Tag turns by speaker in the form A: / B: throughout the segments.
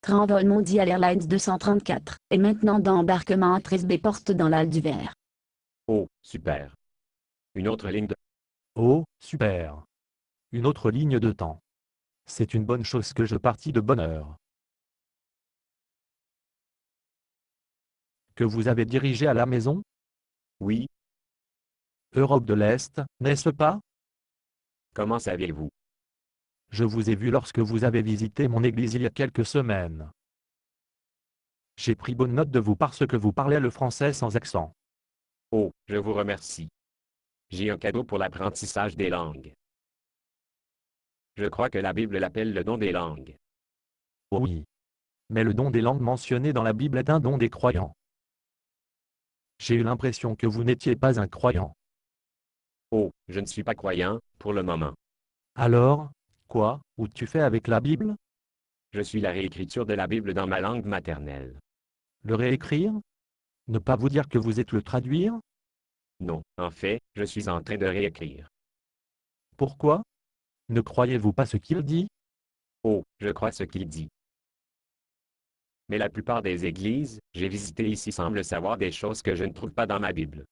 A: Transvol Mondial Airlines 234 est maintenant d'embarquement à 13B porte dans l'Al du Vert.
B: Oh, super. Une autre ligne de...
C: Oh, super. Une autre ligne de temps. C'est une bonne chose que je partis de bonne heure. Que vous avez dirigé à la maison?
B: Oui,
C: Europe de l'Est, n'est-ce pas?
B: comment saviez-vous?
C: Je vous ai vu lorsque vous avez visité mon église il y a quelques semaines. J'ai pris bonne note de vous parce que vous parlez le français sans accent.
B: Oh, je vous remercie. J'ai un cadeau pour l'apprentissage des langues. Je crois que la Bible l'appelle le don des langues.
C: Oh oui. Mais le don des langues mentionné dans la Bible est un don des croyants. J'ai eu l'impression que vous n'étiez pas un croyant.
B: Oh, je ne suis pas croyant, pour le moment.
C: Alors, quoi, ou tu fais avec la Bible?
B: Je suis la réécriture de la Bible dans ma langue maternelle.
C: Le réécrire? Ne pas vous dire que vous êtes le traduire?
B: Non, en fait, je suis en train de réécrire.
C: Pourquoi? Ne croyez-vous pas ce qu'il dit?
B: Oh, je crois ce qu'il dit. Mais la plupart des églises, j'ai visité ici semblent savoir des choses que je ne trouve pas dans ma Bible.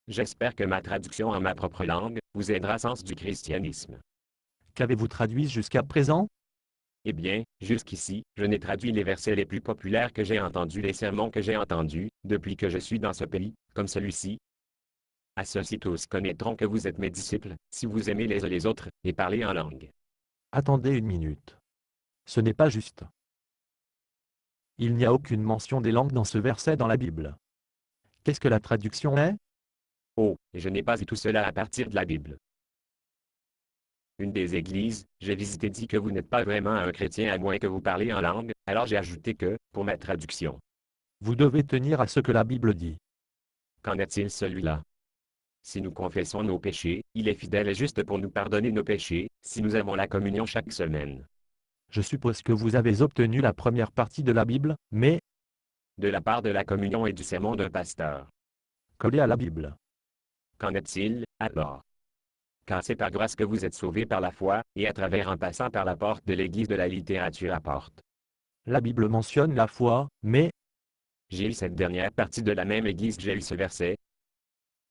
B: J'espère que ma traduction en ma propre langue vous aidera au sens du christianisme.
C: Qu'avez-vous traduit jusqu'à présent?
B: Eh bien, jusqu'ici, je n'ai traduit les versets les plus populaires que j'ai entendus, les sermons que j'ai entendus, depuis que je suis dans ce pays, comme celui-ci. À ceux-ci tous connaîtront que vous êtes mes disciples, si vous aimez les uns les autres, et parlez en langue.
C: Attendez une minute. Ce n'est pas juste. Il n'y a aucune mention des langues dans ce verset dans la Bible. Qu'est-ce que la traduction est?
B: Oh, je n'ai pas dit tout cela à partir de la Bible. Une des églises, j'ai visité dit que vous n'êtes pas vraiment un chrétien à moins que vous parliez en langue, alors j'ai ajouté que, pour ma traduction.
C: Vous devez tenir à ce que la Bible dit.
B: Qu'en est-il celui-là? Si nous confessons nos péchés, il est fidèle et juste pour nous pardonner nos péchés, si nous avons la communion chaque semaine.
C: Je suppose que vous avez obtenu la première partie de la Bible, mais
B: De la part de la communion et du sermon d'un pasteur.
C: collé à la Bible.
B: Qu'en est-il, alors? Car c'est par grâce que vous êtes sauvés par la foi, et à travers en passant par la porte de l'Église de la littérature apporte.
C: La Bible mentionne la foi, mais
B: J'ai eu cette dernière partie de la même Église que j'ai eu ce verset.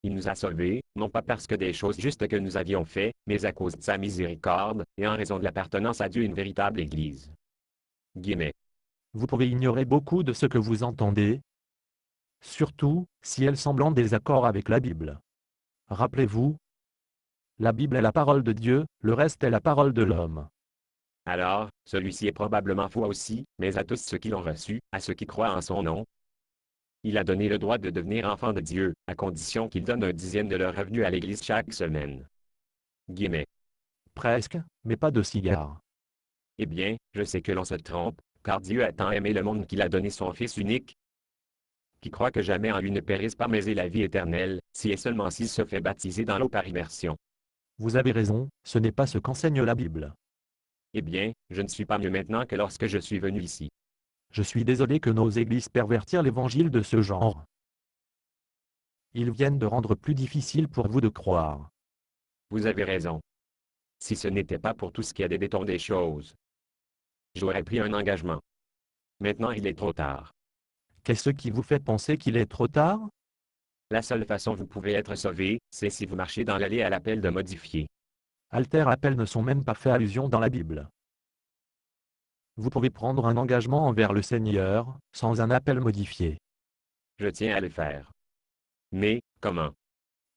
B: Il nous a sauvés, non pas parce que des choses justes que nous avions fait, mais à cause de sa miséricorde, et en raison de l'appartenance à Dieu une véritable Église. Guillemets.
C: vous pouvez ignorer beaucoup de ce que vous entendez, surtout si elles semblent en désaccord avec la Bible. Rappelez-vous, la Bible est la parole de Dieu, le reste est la parole de l'homme.
B: Alors, celui-ci est probablement faux aussi, mais à tous ceux qui l'ont reçu, à ceux qui croient en son nom, il a donné le droit de devenir enfants de Dieu, à condition qu'ils donnent un dixième de leur revenu à l'Église chaque semaine. Guillemets.
C: Presque, mais pas de cigare.
B: Eh bien, je sais que l'on se trompe, car Dieu a tant aimé le monde qu'il a donné son Fils unique, qui croit que jamais en lui ne périsse pas mais ait la vie éternelle, si et seulement s'il se fait baptiser dans l'eau par immersion.
C: Vous avez raison, ce n'est pas ce qu'enseigne la Bible.
B: Eh bien, je ne suis pas mieux maintenant que lorsque je suis venu ici.
C: Je suis désolé que nos églises pervertirent l'évangile de ce genre. Ils viennent de rendre plus difficile pour vous de croire.
B: Vous avez raison. Si ce n'était pas pour tout ce qui a des béton des choses, j'aurais pris un engagement. Maintenant il est trop tard.
C: Qu'est-ce qui vous fait penser qu'il est trop tard?
B: La seule façon vous pouvez être sauvé, c'est si vous marchez dans l'allée à l'appel de modifier.
C: Alter appels ne sont même pas fait allusion dans la Bible. Vous pouvez prendre un engagement envers le Seigneur, sans un appel modifié.
B: Je tiens à le faire. Mais, comment?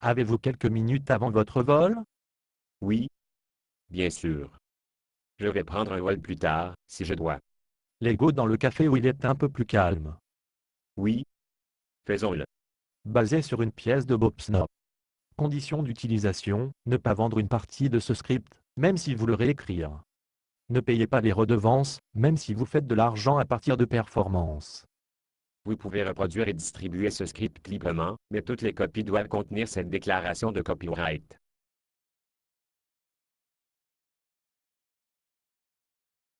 C: Avez-vous quelques minutes avant votre vol?
B: Oui. Bien sûr. Je vais prendre un vol plus tard, si je dois.
C: L'ego dans le café où il est un peu plus calme.
B: Oui. Faisons-le.
C: Basé sur une pièce de Bob Snow. Condition d'utilisation, ne pas vendre une partie de ce script, même si vous le réécrire. Ne payez pas les redevances, même si vous faites de l'argent à partir de performances.
B: Vous pouvez reproduire et distribuer ce script librement, mais toutes les copies doivent contenir cette déclaration de copyright.